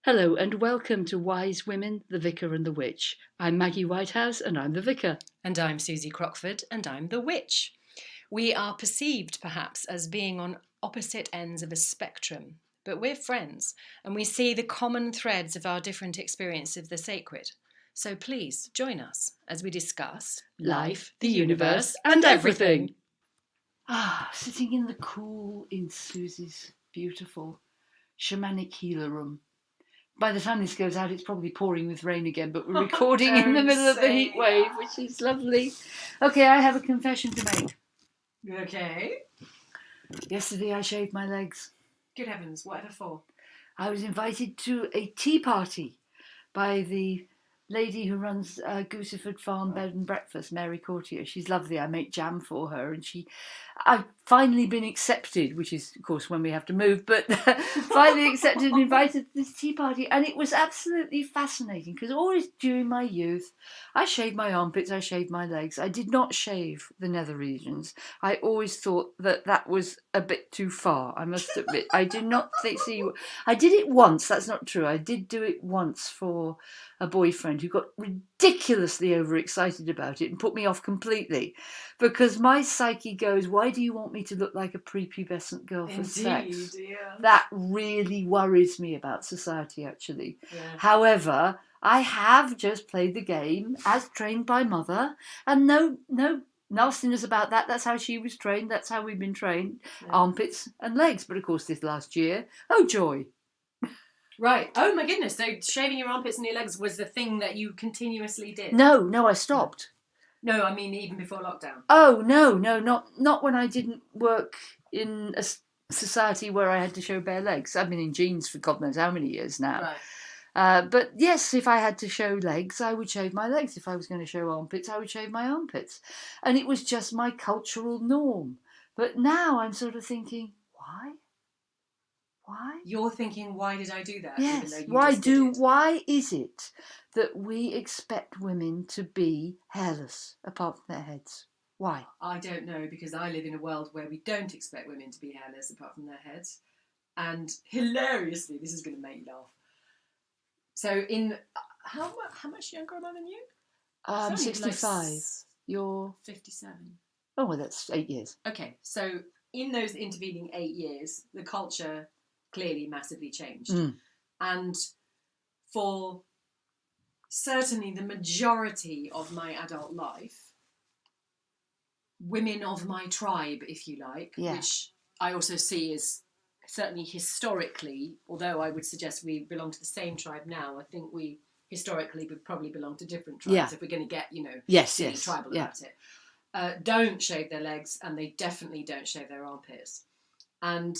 Hello and welcome to Wise Women, the Vicar and the Witch. I'm Maggie Whitehouse and I'm the Vicar. And I'm Susie Crockford and I'm the Witch. We are perceived perhaps as being on opposite ends of a spectrum, but we're friends and we see the common threads of our different experience of the sacred. So please join us as we discuss life, the universe, and everything. Sitting in the cool in Susie's beautiful shamanic healer room. By the time this goes out, it's probably pouring with rain again, but we're recording in the middle of the heat wave, which is lovely. Okay, I have a confession to make. Okay. Yesterday I shaved my legs. Good heavens, whatever for? I was invited to a tea party by the lady who runs Gooseford Farm Bed and Breakfast, Mary Courtier. She's lovely. I make jam for her, and I've finally been accepted, which is, of course, when we have to move, but finally accepted and invited to this tea party. And it was absolutely fascinating because always during my youth, I shaved my armpits, I shaved my legs. I did not shave the nether regions. I always thought that was a bit too far, I must admit. I did not see. I did it once, that's not true. I did do it once for a boyfriend who got ridiculously overexcited about it and put me off completely because my psyche goes, why do you want me to look like a prepubescent girl for sex? Yeah. That really worries me about society, actually. Yeah. However, I have just played the game as trained by mother, and no nastiness about that. That's how she was trained. That's how we've been trained. Yeah. Armpits and legs. But of course, this last year, oh joy. Right. Oh my goodness. So shaving your armpits and your legs was the thing that you continuously did? No, I stopped. No, I mean even before lockdown. Oh no, not when I didn't work in a society where I had to show bare legs. I've been in jeans for God knows how many years now. Right. But yes, if I had to show legs, I would shave my legs. If I was going to show armpits, I would shave my armpits. And it was just my cultural norm. But now I'm sort of thinking, why? Why? You're thinking, why did I do that? Yes. Even though you why is it that we expect women to be hairless apart from their heads? Why? I don't know, because I live in a world where we don't expect women to be hairless apart from their heads. And hilariously, this is going to make you laugh. So how much younger am I than you? I'm 65. You're 57. Oh, well, that's 8 years. Okay, so in those intervening 8 years, the culture clearly massively changed. And for certainly the majority of my adult life, women of my tribe, if you like, which I also see as certainly historically, although I would suggest we belong to the same tribe now, I think we historically would probably belong to different tribes if we're going to get, tribal about it. Don't shave their legs, and they definitely don't shave their armpits. And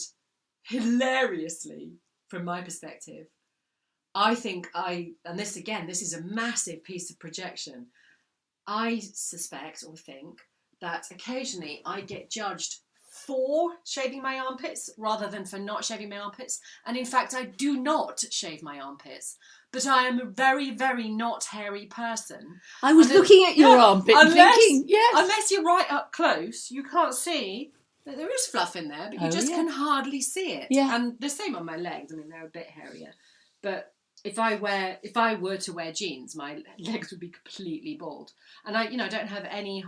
hilariously, from my perspective, I think and this is a massive piece of projection, I suspect or think that occasionally I get judged for shaving my armpits rather than for not shaving my armpits. And in fact, I do not shave my armpits. But I am a very, very not hairy person. I was looking at your armpit and thinking, yes. Unless you're right up close, you can't see that there is fluff in there, but you can hardly see it. Yeah. And the same on my legs. I mean, they're a bit hairier. But if I were to wear jeans, my legs would be completely bald. And I don't have any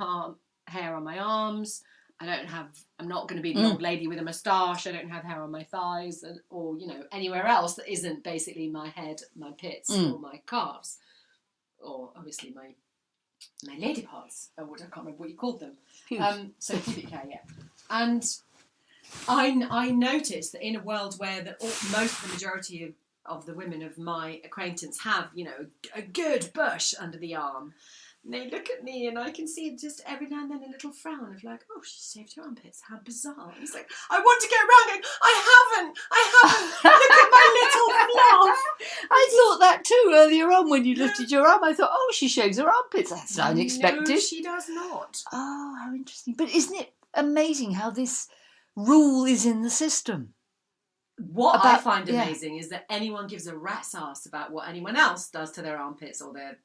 hair on my arms. I'm not going to be the old lady with a moustache. I don't have hair on my thighs or anywhere else that isn't basically my head, my pits, or my calves, or obviously my lady parts. I can't remember what you called them. So pubic hair, yeah. And I noticed that in a world where most of the majority of the women of my acquaintance have, a good bush under the arm, and they look at me and I can see just every now and then a little frown of like, oh, she shaved her armpits. How bizarre. And it's like, I want to go around going, I haven't. Look at my little fluff. I thought that too earlier on when you lifted your arm. I thought, oh, she shaves her armpits. That's unexpected. No, she does not. Oh, how interesting. But isn't it amazing how this rule is in the system? What I find amazing is that anyone gives a rat's ass about what anyone else does to their armpits or their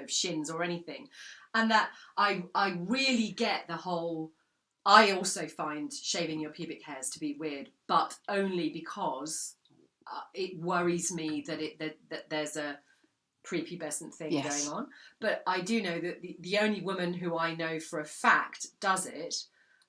shins or anything. And that I really get the whole, I also find shaving your pubic hairs to be weird, but only because it worries me that there's a prepubescent thing Yes. going on. But I do know that the only woman who I know for a fact does it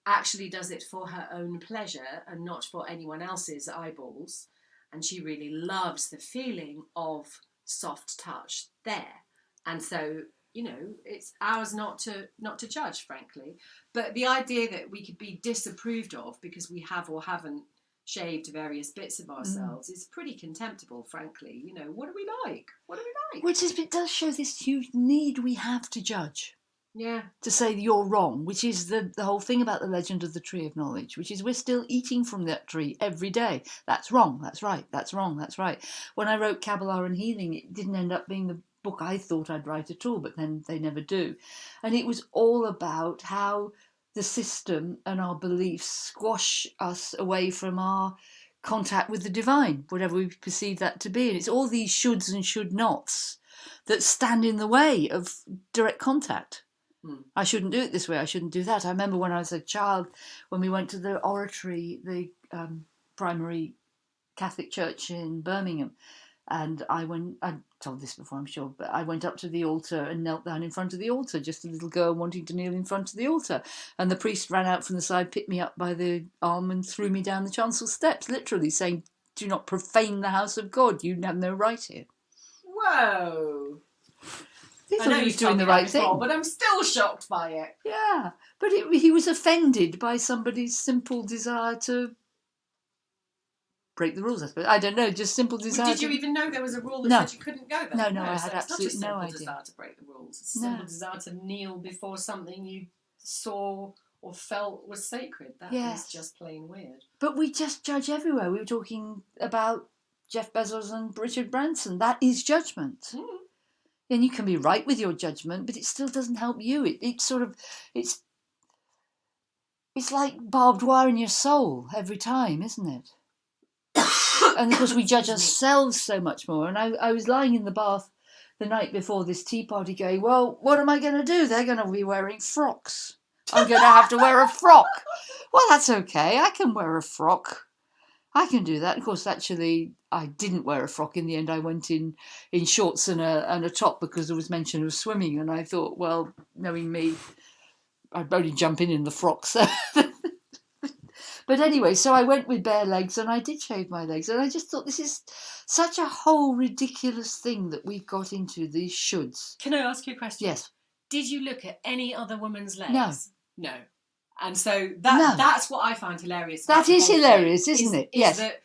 actually does it for her own pleasure and not for anyone else's eyeballs. And she really loves the feeling of soft touch there. And so, it's ours not to judge, frankly. But the idea that we could be disapproved of because we have or haven't shaved various bits of ourselves is pretty contemptible, frankly. What are we like? What are we like? Which it does show this huge need we have to judge. Yeah. To say you're wrong, which is the whole thing about the legend of the tree of knowledge, which is we're still eating from that tree every day. That's wrong, that's right, that's wrong, that's right. When I wrote Kabbalah and Healing, it didn't end up being the book I thought I'd write at all, but then they never do. And it was all about how the system and our beliefs squash us away from our contact with the divine, whatever we perceive that to be. And it's all these shoulds and should nots that stand in the way of direct contact. I shouldn't do it this way, I shouldn't do that. I remember when I was a child, when we went to the oratory, the primary Catholic church in Birmingham, and I told this before I'm sure, but I went up to the altar and knelt down in front of the altar, just a little girl wanting to kneel in front of the altar. And the priest ran out from the side, picked me up by the arm and threw me down the chancel steps, literally saying, "Do not profane the house of God, you have no right here." Whoa. He thought he was doing the right thing. But I'm still shocked by it. Yeah, but he was offended by somebody's simple desire to break the rules, I suppose. I don't know, just simple desire. Did you even know there was a rule that said you couldn't go there? No, I had absolutely no idea. It's not just a simple desire to break the rules. It's a simple desire to kneel before something you saw or felt was sacred. That is just plain weird. But we just judge everywhere. We were talking about Jeff Bezos and Richard Branson. That is judgment. And you can be right with your judgment, but it still doesn't help you. It's like barbed wire in your soul every time, isn't it? And of course we judge ourselves so much more. And I was lying in the bath the night before this tea party going, well, what am I going to do? They're going to be wearing frocks. I'm going to have to wear a frock. Well, that's okay. I can wear a frock. I can do that. Of course, actually, I didn't wear a frock in the end. I went in shorts and a top because there was mention of swimming. And I thought, well, knowing me, I'd only jump in the frock. So. But anyway, so I went with bare legs and I did shave my legs. And I just thought this is such a whole ridiculous thing that we've got into, these shoulds. Can I ask you a question? Yes. Did you look at any other woman's legs? No. And so that's what I find hilarious. That is hilarious, isn't it? Yes. That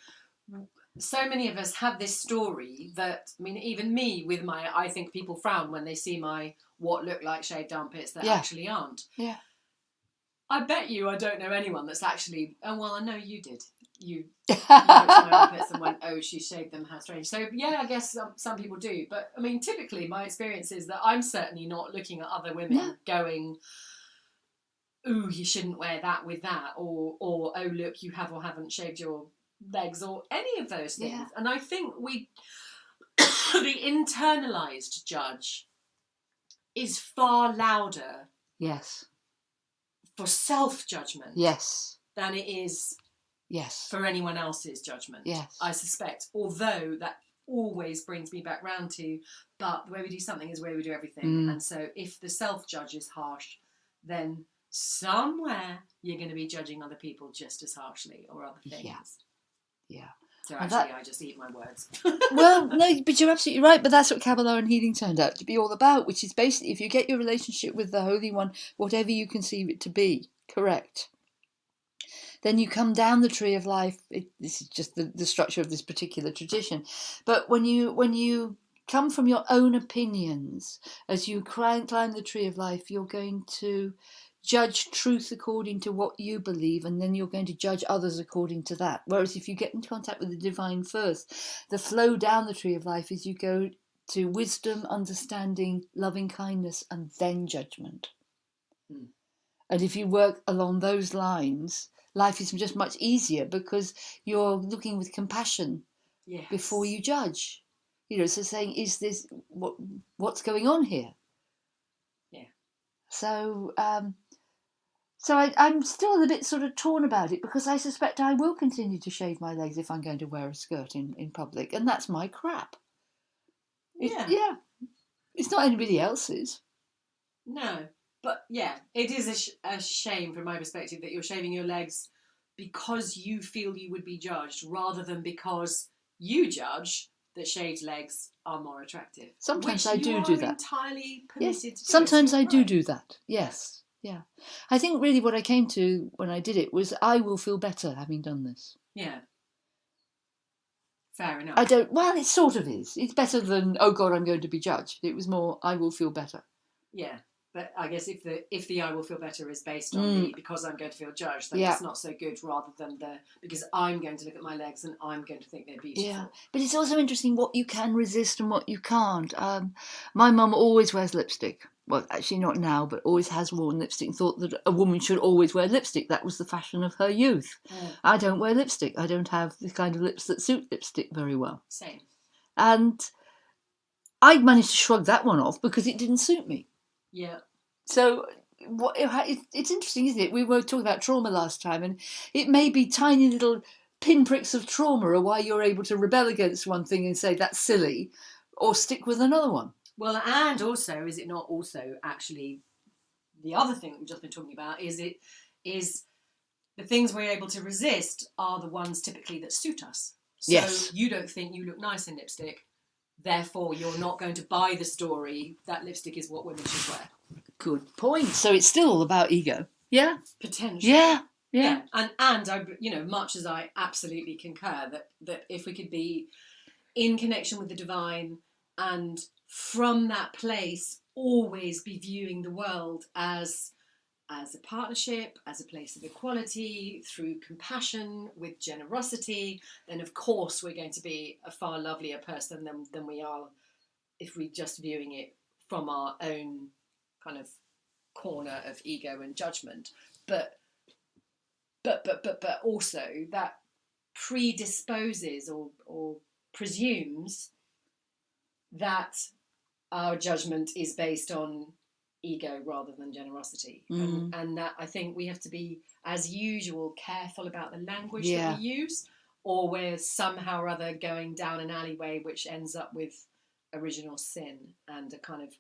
so many of us have this story that, I mean, even me with I think people frown when they see my what look like shaved armpits that actually aren't. Yeah. I bet you I don't know anyone that's actually, oh, well, I know you did. You looked at my armpits and went, oh, she shaved them, how strange. So, yeah, I guess some people do. But, I mean, typically my experience is that I'm certainly not looking at other women going, ooh, you shouldn't wear that with that, or oh, look, you have or haven't shaved your legs, or any of those things. Yeah. And I think the internalised judge is far louder. Yes. For self-judgment. Yes. Than it is. Yes. For anyone else's judgment. Yes. I suspect. Although that always brings me back round to, but the way we do something is the way we do everything. And so if the self-judge is harsh, then somewhere you're going to be judging other people just as harshly, or other things. Yeah. So actually, I just eat my words. Well, no, but you're absolutely right. But that's what Kabbalah and healing turned out to be all about, which is basically if you get your relationship with the Holy One, whatever you conceive it to be, correct, then you come down the tree of life. This is just the structure of this particular tradition. But when you come from your own opinions, as you climb the tree of life, you're going to judge truth according to what you believe, and then you're going to judge others according to that. Whereas if you get in contact with the divine first, the flow down the tree of life is you go to wisdom, understanding, loving kindness, and then judgment. And if you work along those lines, life is just much easier because you're looking with compassion before you judge. So saying, is this what's going on here? Yeah. So So I'm still a bit sort of torn about it because I suspect I will continue to shave my legs if I'm going to wear a skirt in public, and that's my crap. Yeah. Yeah, it's not anybody else's. No. But yeah, it is a shame from my perspective that you're shaving your legs because you feel you would be judged rather than because you judge that shaved legs are more attractive. Sometimes Which I you do are that. entirely Yes, permitted to do. sometimes It's I your right. do that. Yes, yeah. I think really what I came to when I did it was I will feel better having done this. Yeah. Fair enough. I don't. Well, it sort of is. It's better than oh God, I'm going to be judged. It was more I will feel better. Yeah. But I guess if the I will feel better is based on the because I'm going to feel judged, then Yeah. it's not so good rather than the because I'm going to look at my legs and I'm going to think they're beautiful. Yeah, but it's also interesting what you can resist and what you can't. My mum always wears lipstick. Well, actually not now, but always has worn lipstick and thought that a woman should always wear lipstick. That was the fashion of her youth. I don't wear lipstick. I don't have the kind of lips that suit lipstick very well. Same. And I managed to shrug that one off because it didn't suit me. Yeah. So it's interesting, isn't it? We were talking about trauma last time, and it may be tiny little pinpricks of trauma are why you're able to rebel against one thing and say that's silly, or stick with another one. Well, and also, is it not also actually the other thing that we've just been talking about? Is the things we're able to resist are the ones typically that suit us. So yes. You don't think you look nice in lipstick, therefore you're not going to buy the story that lipstick is what women should wear. Good point. So it's still all about ego. Yeah. Potentially. Yeah. And I, much as I absolutely concur that if we could be in connection with the divine and from that place always be viewing the world as a partnership, as a place of equality, through compassion, with generosity, then of course we're going to be a far lovelier person than we are if we're just viewing it from our own kind of corner of ego and judgment. But also that predisposes or presumes that our judgment is based on ego rather than generosity. And that I think we have to be, as usual, careful about the language that we use, or we're somehow or other going down an alleyway which ends up with original sin and a kind of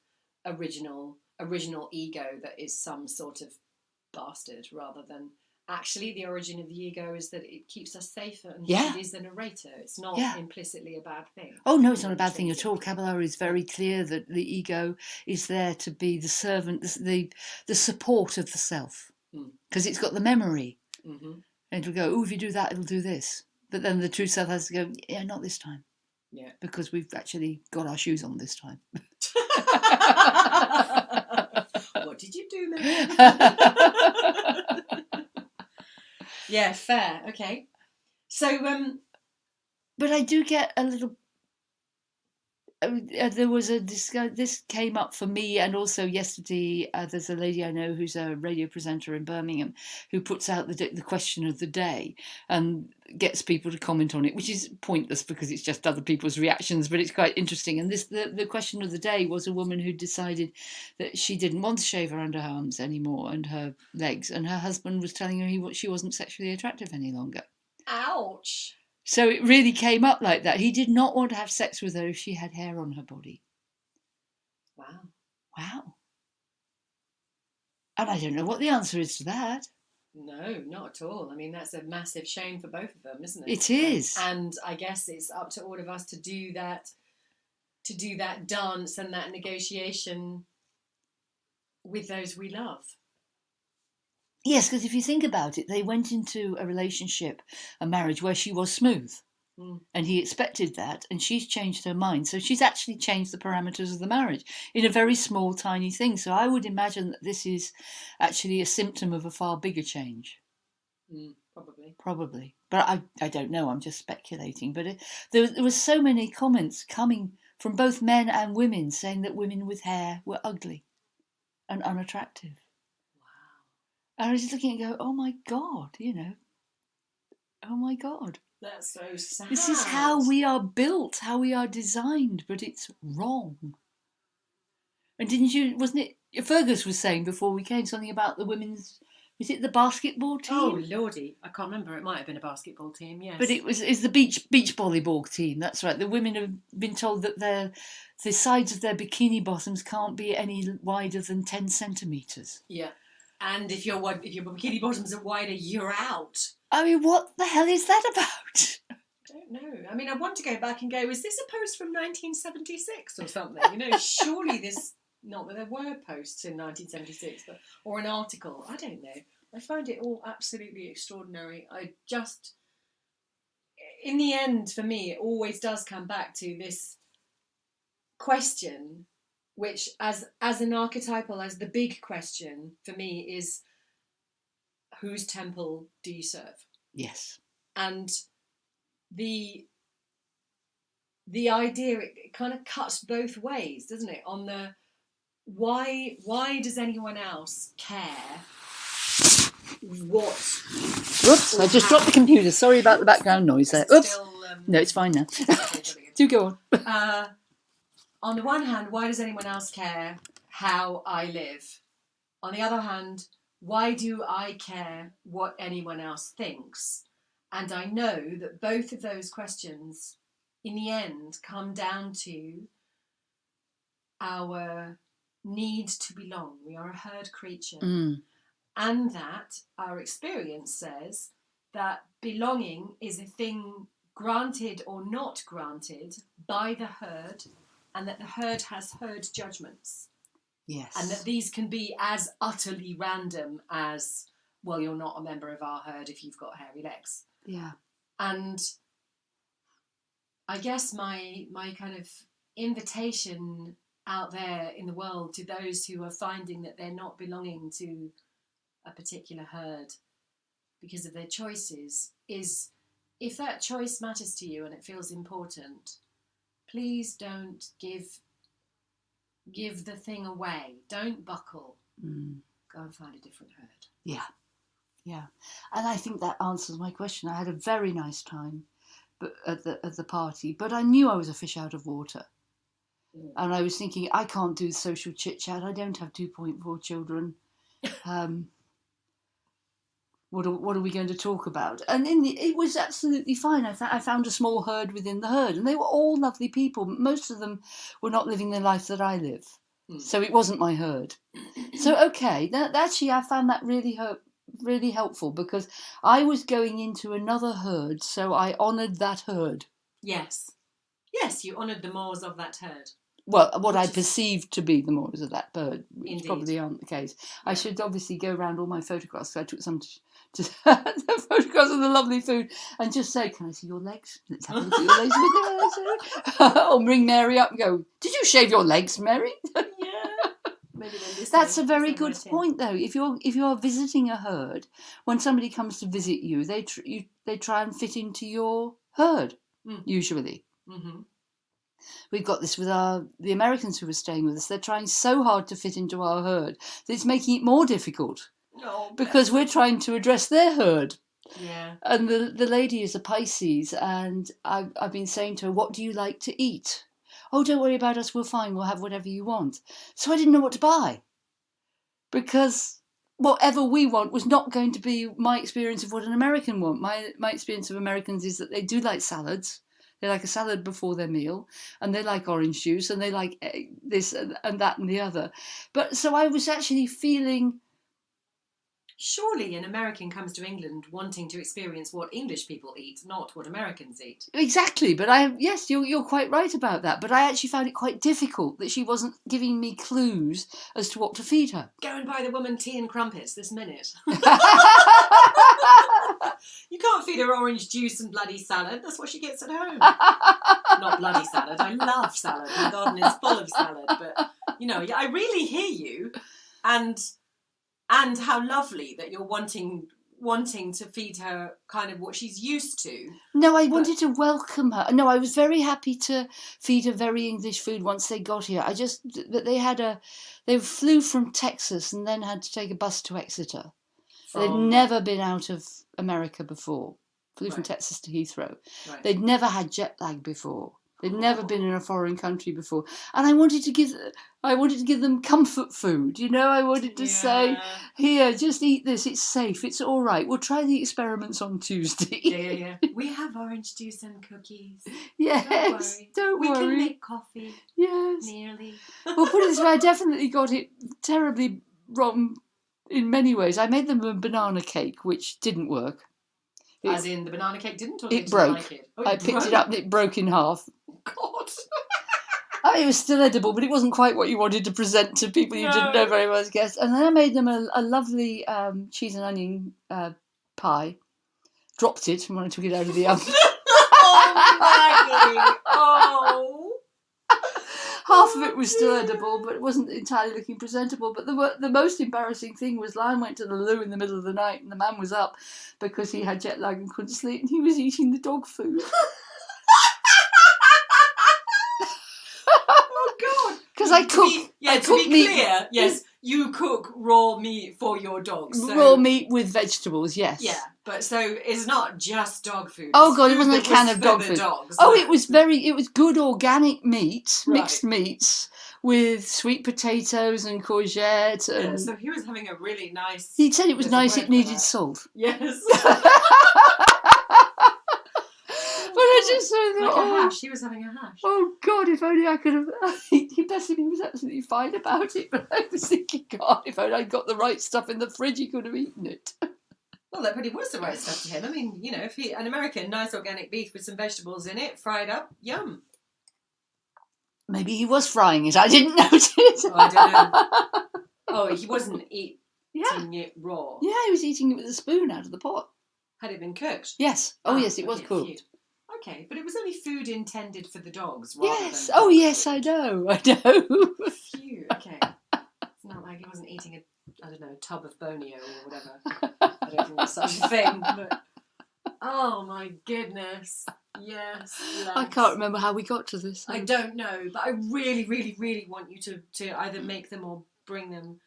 original ego that is some sort of bastard rather than actually the origin of the ego is that it keeps us safer and it is the narrator. It's not implicitly a bad thing. Oh no, it's not a bad thing at all. Kabbalah is very clear that the ego is there to be the servant, the support of the self, because it's got the memory. Mm-hmm. And it'll go, oh, if you do that, it'll do this. But then the true self has to go, yeah, not this time. Yeah. Because we've actually got our shoes on this time. What did you do, man? Yeah, fair. Okay. So, but I do get a little. There was this came up for me, and also yesterday. There's a lady I know who's a radio presenter in Birmingham who puts out the question of the day and gets people to comment on it, which is pointless because it's just other people's reactions, but it's quite interesting. And the question of the day was a woman who decided that she didn't want to shave her underarms anymore and her legs, and her husband was telling her she wasn't sexually attractive any longer. Ouch. So it really came up like that. He did not want to have sex with her if she had hair on her body. Wow. And I don't know what the answer is to that. No, not at all. I mean, that's a massive shame for both of them, isn't it? It is. And I guess it's up to all of us to do that dance and that negotiation with those we love. Yes, because if you think about it, they went into a relationship, a marriage where she was smooth. And he expected that, and she's changed her mind. So she's actually changed the parameters of the marriage in a very small, tiny thing. So I would imagine that this is actually a symptom of a far bigger change. Probably. But I don't know, I'm just speculating. But there was so many comments coming from both men and women saying that women with hair were ugly and unattractive. And I was just looking and go, oh my God, oh my God. That's so sad. This is how we are built, how we are designed, but it's wrong. And wasn't it, Fergus was saying before we came something about the women's Was it the basketball team? Oh lordy, I can't remember. It might have been a basketball team. Yes, But it's the beach volleyball team. That's right. The women have been told that the sides of their bikini bottoms can't be any wider than 10 centimetres. Yeah, and if your bikini bottoms are wider, you're out. I mean, what the hell is that about? I don't know. I mean, I want to go back and go, is this a post from 1976 or something? Surely this, not that there were posts in 1976, but or an article. I don't know. I find it all absolutely extraordinary. In the end, for me, it always does come back to this question, which as an archetypal, as the big question for me is, whose temple do you serve? Yes. And the idea, it kind of cuts both ways, doesn't it? On the why does anyone else care what? Whoops! I just dropped the computer. Sorry about the background noise there. Oops. Still, No, it's fine now. Do go on. On the one hand, why does anyone else care how I live? On the other hand, why do I care what anyone else thinks? And I know that both of those questions, in the end, come down to our need to belong. We are a herd creature. And that our experience says that belonging is a thing granted or not granted by the herd, and that the herd has herd judgments. Yes. And that these can be as utterly random as, well, you're not a member of our herd if you've got hairy legs. Yeah. And I guess my kind of invitation out there in the world to those who are finding that they're not belonging to a particular herd because of their choices is, if that choice matters to you and it feels important, please don't give the thing away. Don't buckle. Go and find a different herd. Yeah. And I think that answers my question. I had a very nice time at the party, but I knew I was a fish out of water. And I was thinking, I can't do social chit-chat. I don't have 2.4 children. What are we going to talk about? And it was absolutely fine. I found a small herd within the herd, and they were all lovely people. Most of them were not living the life that I live, so it wasn't my herd. So okay, actually I found that really helpful, because I was going into another herd, so I honoured that herd. Yes, you honoured the mores of that herd. Well, what I perceived to be the mores of that bird, which Indeed. Probably aren't the case. Yeah. I should obviously go around all my photographs. So I took some the photographs of the lovely food and just say, "Can I see your legs? Let's have a look at your legs with you." Or ring Mary up and go, "Did you shave your legs, Mary?" Yeah. Maybe That's a very good point, though. If you're visiting a herd, when somebody comes to visit you, they try and fit into your herd, usually. Mm-hmm. We've got this with the Americans who were staying with us. They're trying so hard to fit into our herd that it's making it more difficult. Because we're trying to address their herd. Yeah. And the lady is a Pisces, and I've been saying to her, "What do you like to eat?" "Oh, don't worry about us, we're fine, we'll have whatever you want." So I didn't know what to buy, because whatever we want was not going to be my experience of what an American want. My experience of Americans is that they do like salads. They like a salad before their meal, and they like orange juice, and they like this and that and the other. But so I was actually feeling... Surely an American comes to England wanting to experience what English people eat, not what Americans eat. Exactly, but yes, you're quite right about that. But I actually found it quite difficult that she wasn't giving me clues as to what to feed her. Go and buy the woman tea and crumpets this minute. You can't feed her orange juice and bloody salad. That's what she gets at home. Not bloody salad. I love salad. My garden is full of salad. But, I really hear you. And how lovely that you're wanting to feed her kind of what she's used to. No, I wanted to welcome her. No, I was very happy to feed her very English food once they got here. But they flew from Texas and then had to take a bus to Exeter. They'd never been out of America before. Flew from Texas to Heathrow. Right. They'd never had jet lag before. They'd never been in a foreign country before, and I wanted to give them comfort food. I wanted to say, here, just eat this. It's safe. It's all right. We'll try the experiments on Tuesday. Yeah. We have orange juice and cookies. Yes, don't worry. We can make coffee. Yes. Nearly. Well, put it this way, I definitely got it terribly wrong in many ways. I made them a banana cake, which didn't work. As in the banana cake didn't, or it broke. Like it? Oh, I picked it up and it broke in half. God. I mean, it was still edible, but it wasn't quite what you wanted to present to people you didn't know very well as guests. And then I made them a lovely cheese and onion pie. Dropped it when I took it out of the oven. Oh, Maggie. Oh. Half of it was still edible, but it wasn't entirely looking presentable. But the most embarrassing thing was Lion went to the loo in the middle of the night, and the man was up because he had jet lag and couldn't sleep, and he was eating the dog food. Oh God! Because I cook. To be clear, yes, you cook raw meat for your dogs. So. Raw meat with vegetables, yes. Yeah, but so it's not just dog food. Oh God, it wasn't a can of dog food. Dogs, oh, it was good organic meat, right. Mixed meats with sweet potatoes and courgette. And so he was having a really nice. He said it was nice. It needed salt. Yes. But I just thought, like a hash. He was having a hash. Oh God, if only I could have. He basically was absolutely fine about it, but I was thinking, God, if only I'd got the right stuff in the fridge, he could have eaten it. Well, that probably was the right stuff to him. I mean, if an American, nice organic beef with some vegetables in it, fried up, yum. Maybe he was frying it. I didn't notice. Oh, I don't know. Oh, he wasn't eating it raw. Yeah, he was eating it with a spoon out of the pot. Had it been cooked? Yes. Oh, yes, it was cooked. Phew. Okay, but it was only food intended for the dogs. Yes. Oh, yes, I know. Phew. Okay. It's not like he wasn't eating a tub of bonio or whatever. I don't think there's such a thing. But oh my goodness. Yes. I can't remember how we got to this. I don't know, but I really, really, really want you to either make them or bring them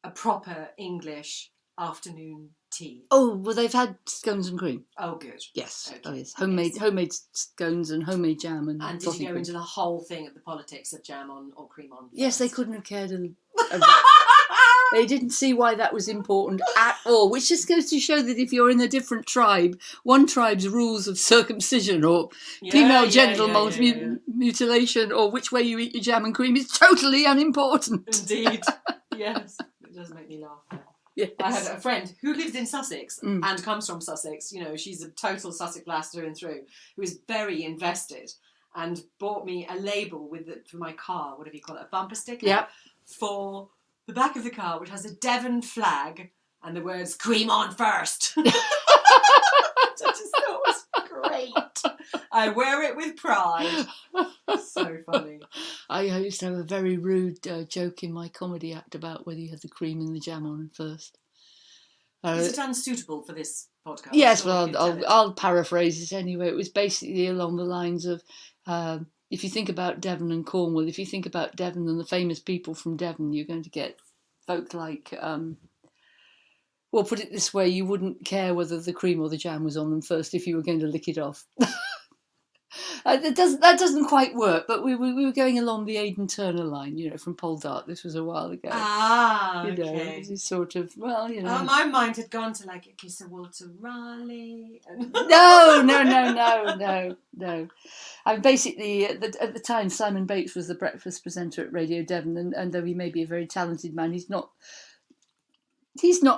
a proper English afternoon tea. Oh, well, they've had scones and cream. Oh, good. Yes. Okay. Oh, yes. Homemade scones and homemade jam and did you go into the whole thing of the politics of jam on or cream on? Yes, they couldn't have cared. They didn't see why that was important at all, which just goes to show that if you're in a different tribe, one tribe's rules of circumcision or female genital mutilation or which way you eat your jam and cream is totally unimportant. Indeed. Yes. It does make me laugh. Yes. I had a friend who lives in Sussex and comes from Sussex. She's a total Sussex lass through and through, who is very invested and bought me a label for my car, whatever you call it, a bumper sticker, for the back of the car, which has a Devon flag and the words "cream on first." I just thought it was great. I wear it with pride. So funny. I used to have a very rude joke in my comedy act about whether you had the cream and the jam on first. Is it unsuitable for this podcast? Yes, well, I'll paraphrase it anyway. It was basically along the lines of, if you think about Devon and Cornwall, if you think about Devon and the famous people from Devon, you're going to get folk like, well, put it this way, you wouldn't care whether the cream or the jam was on them first if you were going to lick it off. That doesn't quite work, but we were going along the Aidan Turner line, from Pole Dart. This was a while ago. Okay. This is sort of, my mind had gone to like a kiss of Walter Raleigh. No. Basically, at the time, Simon Bates was the breakfast presenter at Radio Devon, and though he may be a very talented man, he's not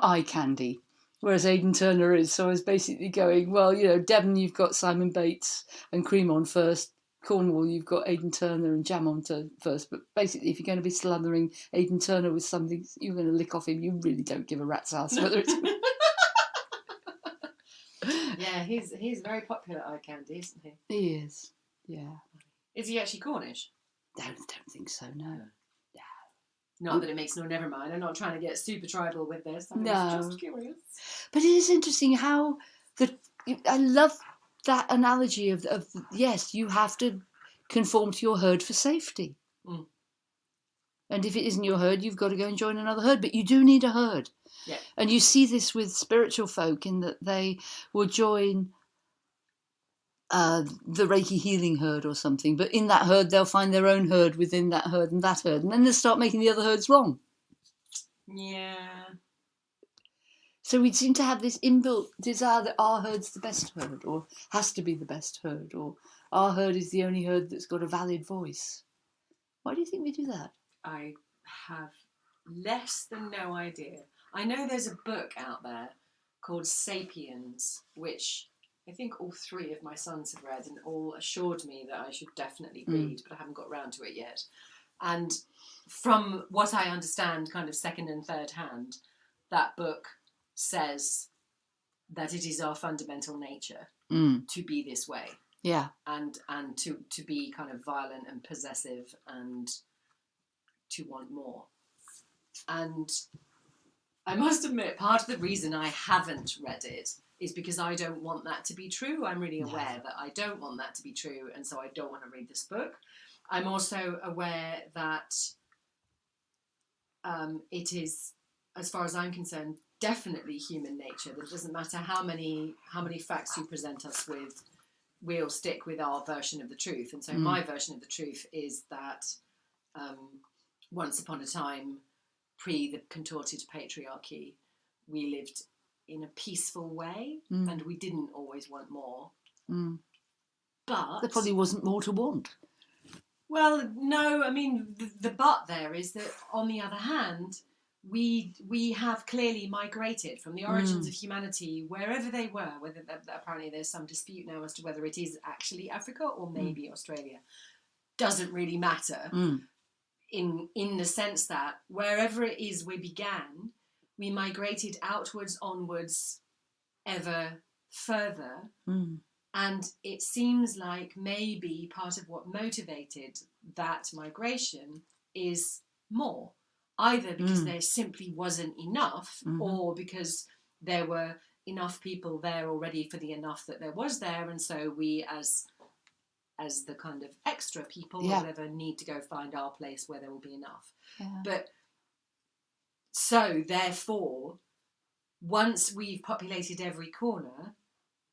eye candy. Whereas Aidan Turner is. So I was basically going, well, Devon, you've got Simon Bates and cream on first. Cornwall, you've got Aidan Turner and jam on first. But basically, if you're going to be slathering Aidan Turner with something you're going to lick off him, you really don't give a rat's ass whether it's... Yeah, he's very popular eye candy, isn't he? He is, yeah. Is he actually Cornish? I don't think so, no. Not that it makes never mind. I'm not trying to get super tribal with this. I'm just curious. But it is interesting how I love that analogy of yes, you have to conform to your herd for safety. Mm. And if it isn't your herd, you've got to go and join another herd. But you do need a herd. Yeah. And you see this with spiritual folk in that they will join the Reiki healing herd or something, but in that herd they'll find their own herd within that herd and that herd, and then they'll start making the other herds wrong. Yeah. So we seem to have this inbuilt desire that our herd's the best herd, or has to be the best herd, or our herd is the only herd that's got a valid voice. Why do you think we do that? I have less than no idea. I know there's a book out there called Sapiens, which I think all three of my sons have read and all assured me that I should definitely read, but I haven't got round to it yet. And from what I understand, kind of second and third hand, that book says that it is our fundamental nature to be this way. Yeah. And to be kind of violent and possessive and to want more. And I must admit, part of the reason I haven't read it is because I don't want that to be true. I'm really aware that I don't want that to be true, and so I don't want to read this book. I'm also aware that it is, as far as I'm concerned, definitely human nature. That it doesn't matter how many facts you present us with, we'll stick with our version of the truth. And so my version of the truth is that once upon a time, pre the contorted patriarchy, we lived in a peaceful way and we didn't always want more. But there probably wasn't more to want. Well, no, I mean, the but there is that, on the other hand, we have clearly migrated from the origins of humanity, wherever they were, whether apparently there's some dispute now as to whether it is actually Africa or maybe Australia. Doesn't really matter in the sense that wherever it is we began, we migrated outwards, onwards, ever further. And it seems like maybe part of what motivated that migration is more. Either because there simply wasn't enough, or because there were enough people there already for the enough that there was there, and so we as the kind of extra people or whatever need to go find our place where there will be enough. But so therefore, once we've populated every corner,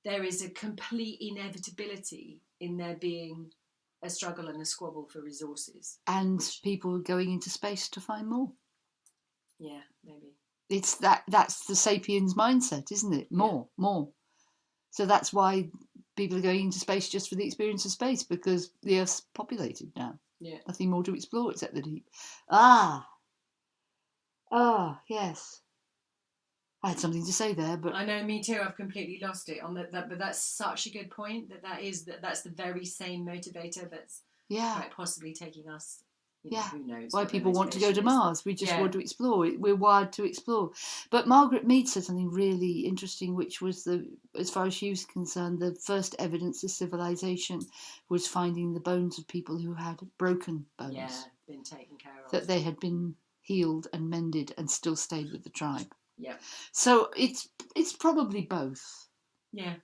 there is a complete inevitability in there being a struggle and a squabble for resources. And people going into space to find more. Yeah, maybe. It's that's the sapiens mindset, isn't it? More. So that's why people are going into space just for the experience of space, because the Earth's populated now. Yeah. Nothing more to explore except the deep. Yes. I had something to say there, but I know, me too. I've completely lost it on that. But that's such a good point. That's the very same motivator that's quite possibly taking us. Who knows? Why people want to go to Mars? We just want to explore. We're wired to explore. But Margaret Mead said something really interesting, which was as far as she was concerned, the first evidence of civilization was finding the bones of people who had broken bones. Yeah, been taken care of. That they had been healed and mended and still stayed with the tribe. Yeah. So it's probably both. Yeah.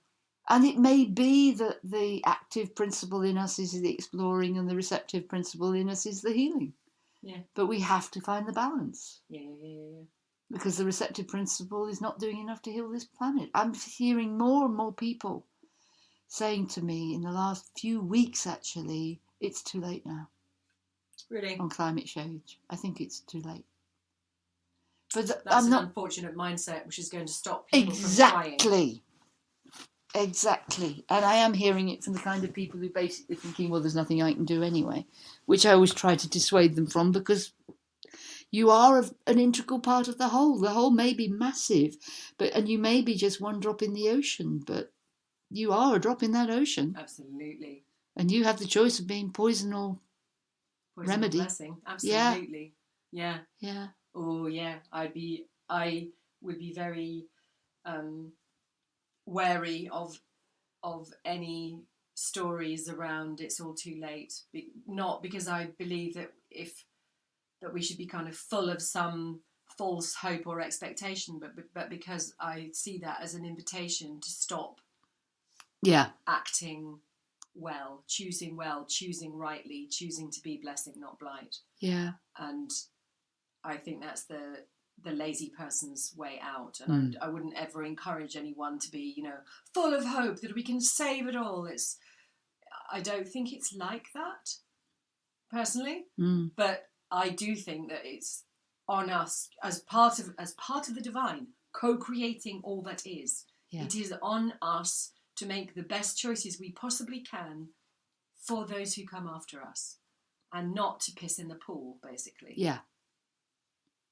And it may be that the active principle in us is the exploring and the receptive principle in us is the healing. Yeah. But we have to find the balance. Yeah. Because the receptive principle is not doing enough to heal this planet. I'm hearing more and more people saying to me in the last few weeks, actually, it's too late now. Really? On climate change. I think it's too late. But that's an unfortunate mindset which is going to stop people from trying. Exactly. And I am hearing it from the kind of people who basically thinking, well, there's nothing I can do anyway, which I always try to dissuade them from, because you are an integral part of the whole. The whole may be massive, and you may be just one drop in the ocean, but you are a drop in that ocean. Absolutely. And you have the choice of being poison or remedy. Or blessing. Absolutely. Yeah. Yeah. Oh yeah. I would be very wary of any stories around it's all too late. Not because I believe that we should be kind of full of some false hope or expectation, but because I see that as an invitation to stop acting well, choosing rightly, choosing to be blessing, not blight. Yeah. And I think that's the the lazy person's way out, and I wouldn't ever encourage anyone to be, full of hope that we can save it all. I don't think it's like that, personally, but I do think that it's on us as part of the divine, co-creating all that is. Yeah. It is on us to make the best choices we possibly can for those who come after us, and not to piss in the pool, basically. Yeah.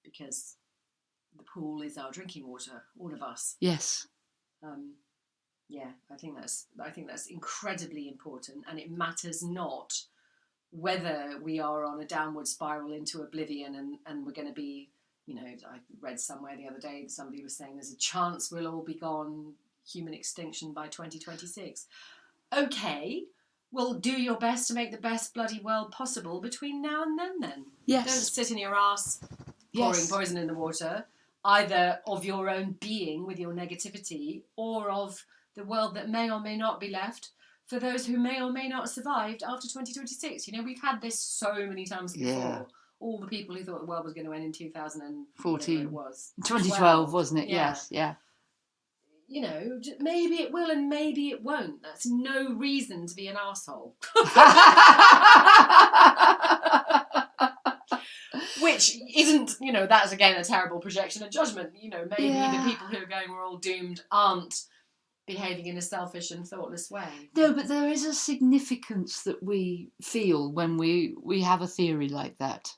Because the pool is our drinking water, all of us. Yes. I think that's incredibly important, and it matters not whether we are on a downward spiral into oblivion and we're going to be, I read somewhere the other day, somebody was saying there's a chance we'll all be gone, human extinction by 2026. Okay, well, do your best to make the best bloody world possible between now and then. Yes. Don't sit in your ass pouring poison in the water, either of your own being with your negativity, or of the world that may or may not be left for those who may or may not have survived after 2026. We've had this so many times before. Yeah. All the people who thought the world was going to end in 2014. It was 2012, wasn't it? Yeah. Yes, yeah. Maybe it will and maybe it won't. That's no reason to be an arsehole. Which isn't, that's again a terrible projection of judgment. Maybe the people who are going, we're all doomed, aren't behaving in a selfish and thoughtless way. No, but there is a significance that we feel when we have a theory like that.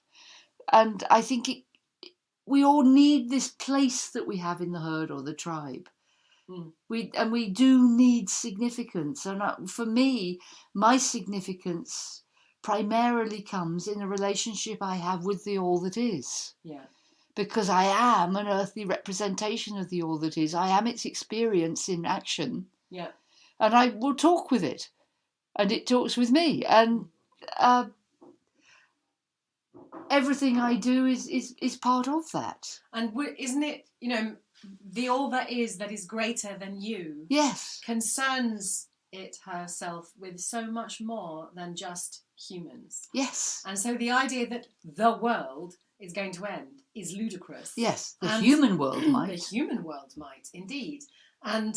And I think we all need this place that we have in the herd or the tribe. We do need significance. And for me, my significance primarily comes in a relationship I have with the all that is. Yeah. Because I am an earthly representation of the all that is. I am its experience in action. Yeah. And I will talk with it. And it talks with me. And everything I do is part of that. And isn't it, the all that is greater than you. Yes. Concerns it herself with so much more than just humans. Yes. And so the idea that the world is going to end is ludicrous. Yes, the human world might. The human world might, indeed. And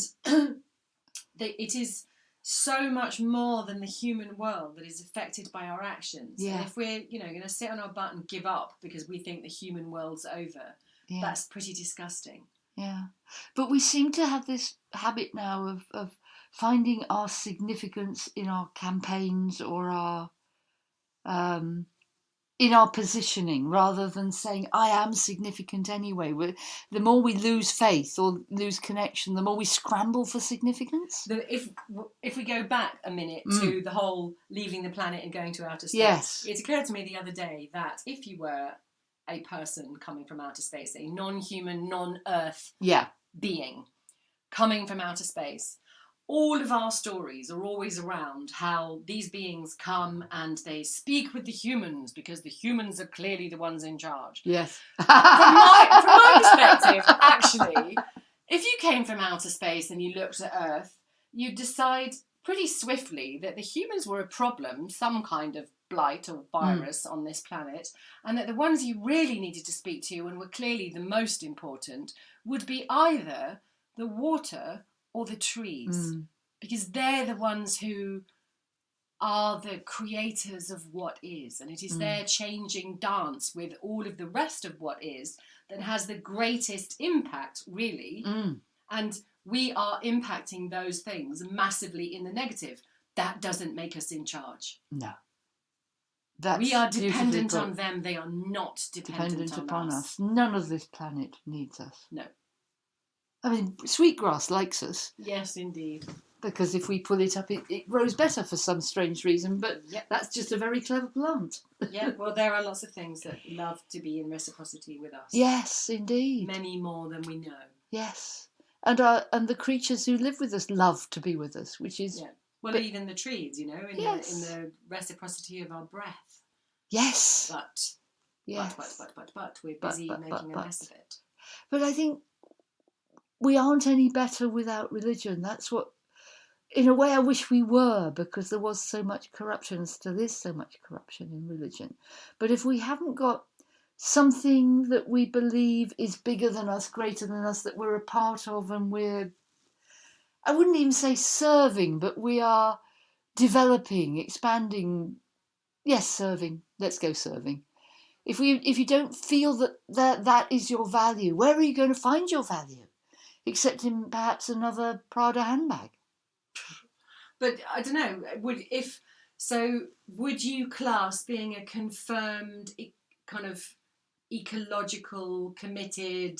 it is so much more than the human world that is affected by our actions. Yeah. And if we're, going to sit on our butt and give up because we think the human world's over, that's pretty disgusting. Yeah. But we seem to have this habit now of finding our significance in our campaigns or our in our positioning, rather than saying I am significant anyway. The more we lose faith or lose connection, the more we scramble for significance. If we go back a minute to the whole leaving the planet and going to outer space, yes. It occurred to me the other day that if you were a person coming from outer space, a non-human, non-Earth being coming from outer space, all of our stories are always around how these beings come and they speak with the humans because the humans are clearly the ones in charge. Yes. From my perspective, actually, if you came from outer space and you looked at Earth, you'd decide pretty swiftly that the humans were a problem, some kind of blight or virus on this planet, and that the ones you really needed to speak to and were clearly the most important would be either the water or the trees, because they're the ones who are the creators of what is, and it is their changing dance with all of the rest of what is that has the greatest impact, really. And we are impacting those things massively in the negative. That doesn't make us in charge. No. We are dependent on them. They are not dependent upon us. None of this planet needs us. No. I mean, sweetgrass likes us. Yes, indeed. Because if we pull it up, it grows better for some strange reason, but that's just a very clever plant. Yeah, well, there are lots of things that love to be in reciprocity with us. Yes, indeed. Many more than we know. Yes. And the creatures who live with us love to be with us, which is... Yeah. Well, even the trees, in the reciprocity of our breath. Yes. But we're busy making a mess of it. But I think we aren't any better without religion. That's what, in a way, I wish we were, because there was so much corruption and still is so much corruption in religion. But if we haven't got something that we believe is bigger than us, greater than us, that we're a part of, and I wouldn't even say serving, but we are developing, expanding. Yes, serving. Let's go serving. If you don't feel that is your value, where are you going to find your value? Except in perhaps another Prada handbag. But I don't know. Would you class being a confirmed kind of ecological committed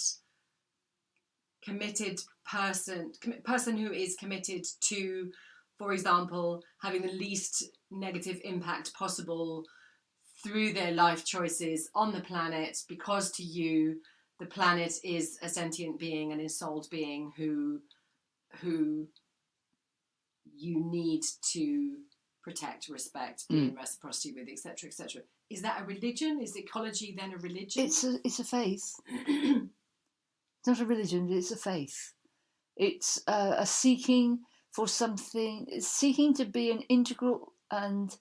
person who is committed to, for example, having the least negative impact possible through their life choices on the planet, because to you the planet is a sentient being, an ensouled being who you need to protect, respect, be in reciprocity with, etc., etc. Is that a religion? Is ecology then a religion? It's a faith. It's not a religion, it's a faith. It's a seeking for something. It's seeking to be an integral and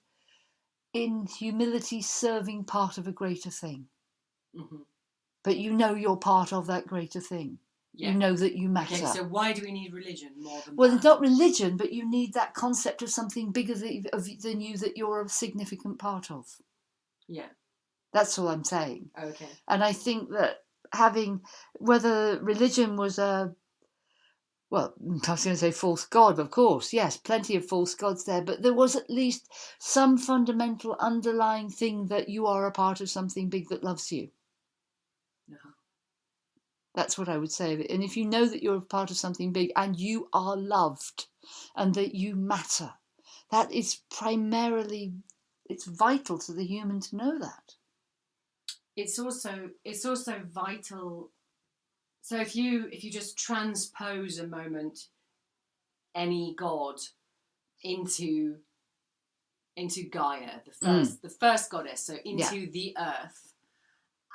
in humility serving part of a greater thing. Mm-hmm. But you know you're part of that greater thing. Yeah. You know that you matter. Okay, so why do we need religion more than well, that? It's not religion, but you need that concept of something bigger than you that you're a significant part of. Yeah. That's all I'm saying. Okay. And I think that whether religion was I was going to say false god, of course, yes, plenty of false gods there, but there was at least some fundamental underlying thing that you are a part of something big that loves you. Uh-huh. That's what I would say of it. And if you know that you're a part of something big and you are loved and that you matter, that is primarily, it's vital to the human to know that. It's also vital. So if you just transpose a moment any god into Gaia, the first goddess, so into the earth,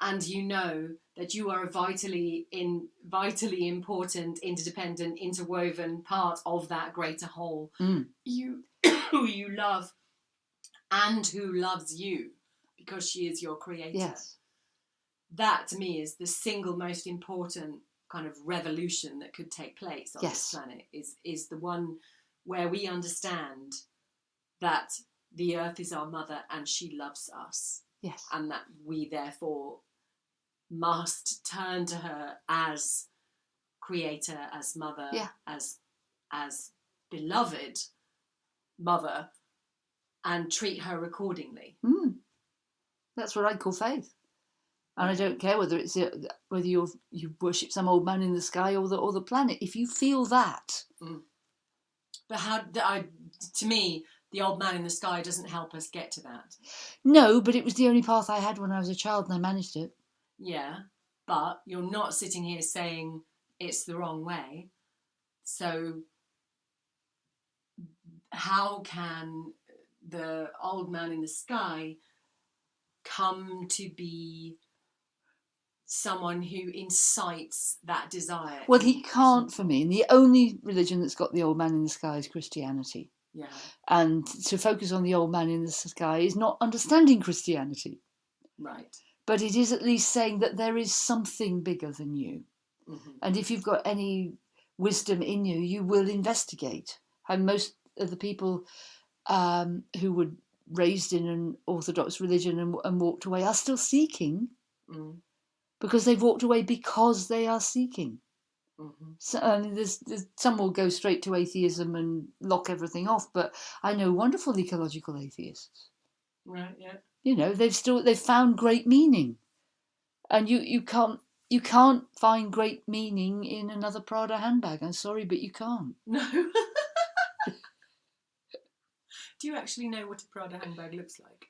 and you know that you are a vitally important, interdependent, interwoven part of that greater whole, you who you love and who loves you because she is your creator. Yes. That to me is the single most important kind of revolution that could take place on this planet, is the one where we understand that the earth is our mother and she loves us. Yes. And that we therefore must turn to her as creator, as mother, as beloved mother, and treat her accordingly. That's what I call faith. And I don't care whether you worship some old man in the sky or the planet. If you feel that, but to me, the old man in the sky doesn't help us get to that. No, but it was the only path I had when I was a child, and I managed it. Yeah, but you're not sitting here saying it's the wrong way. So how can the old man in the sky come to be someone who incites that desire? Well, he can't, for me. And the only religion that's got the old man in the sky is Christianity. Yeah. And to focus on the old man in the sky is not understanding Christianity. Right. But it is at least saying that there is something bigger than you. Mm-hmm. And if you've got any wisdom in you, you will investigate. And most of the people who were raised in an Orthodox religion and walked away are still seeking. Because they've walked away because they are seeking. Mm-hmm. So there's some will go straight to atheism and lock everything off, but I know wonderful ecological atheists. Right. Yeah. You know, they've found great meaning, and you can't find great meaning in another Prada handbag. I'm sorry, but you can't. No. Do you actually know what a Prada handbag looks like?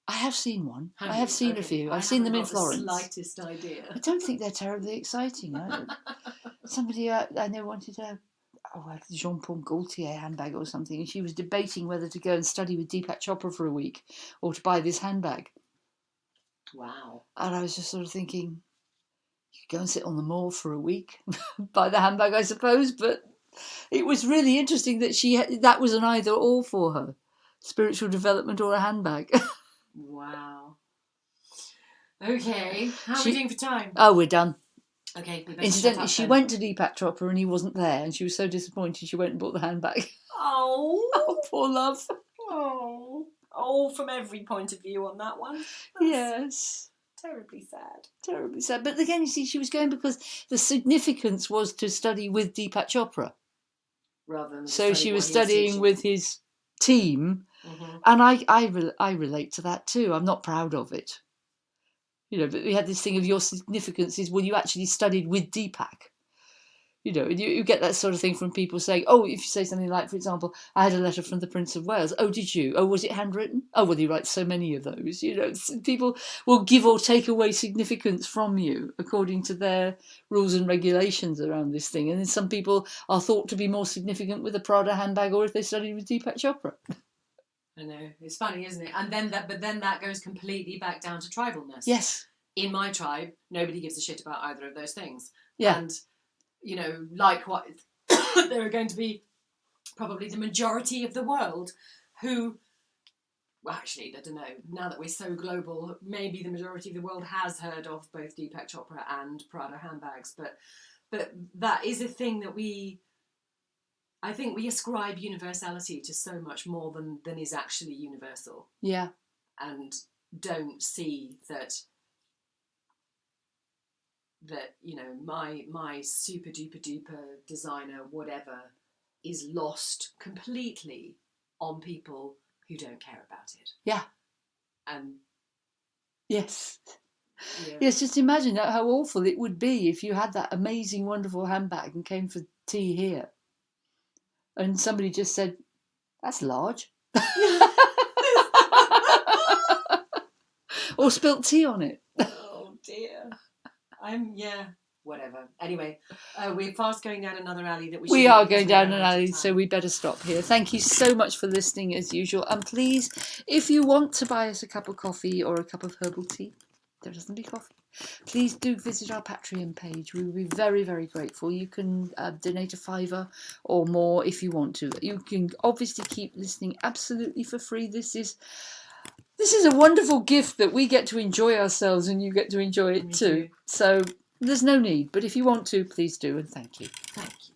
I have seen one. I have seen a few. I've seen them in Florence. I haven't got the slightest idea. I don't think they're terribly exciting. Somebody I know wanted a Jean-Paul Gaultier handbag or something, and she was debating whether to go and study with Deepak Chopra for a week or to buy this handbag. Wow. And I was just sort of thinking, you could go and sit on the moor for a week, buy the handbag, I suppose, but it was really interesting that that was an either or for her, spiritual development or a handbag. Wow. Okay, how are we doing for time? Oh, we're done. Okay, we better Incidentally, shut up she then. went to Deepak Chopra and he wasn't there, and she was so disappointed she went and bought the handbag. Oh, Oh, poor love. oh, from every point of view on that one. That's Yes. terribly sad. Terribly sad. But again, you see, she was going because the significance was to study with Deepak Chopra. Rather than So she was what he was studying teaching. with his team. Mhm. And I relate to that too. I'm not proud of it. You know, but we had this thing of your significance is, well, you actually studied with Deepak. You know, and you get that sort of thing from people saying, oh, if you say something like, for example, I had a letter from the Prince of Wales. Oh, did you? Oh, was it handwritten? Oh, well, he writes so many of those. You know, people will give or take away significance from you according to their rules and regulations around this thing. And then some people are thought to be more significant with a Prada handbag or if they studied with Deepak Chopra. I know, it's funny, isn't it? And then that goes completely back down to tribalness. Yes. In my tribe, nobody gives a shit about either of those things. Yeah. And, you know, likewise, there are going to be probably the majority of the world who, well, actually, I don't know, now that we're so global, maybe the majority of the world has heard of both Deepak Chopra and Prada handbags, but that is a thing that I think we ascribe universality to so much more than is actually universal. Yeah. And don't see that you know, my super duper duper designer whatever is lost completely on people who don't care about it. Yeah. And yes. Yeah. Yes, just imagine how awful it would be if you had that amazing, wonderful handbag and came for tea here. And somebody just said, that's large. Or spilt tea on it. Oh dear. Whatever. Anyway, we're fast going down another alley that we are going down an alley, so we better stop here. Thank you so much for listening as usual. And please, if you want to buy us a cup of coffee or a cup of herbal tea, there doesn't be coffee, please do visit our Patreon page. We will be very, very grateful. You can donate a £5 or more if you want to. You can obviously keep listening absolutely for free. This is a wonderful gift that we get to enjoy ourselves and you get to enjoy it too. So there's no need, but if you want to, please do, and thank you. Thank you.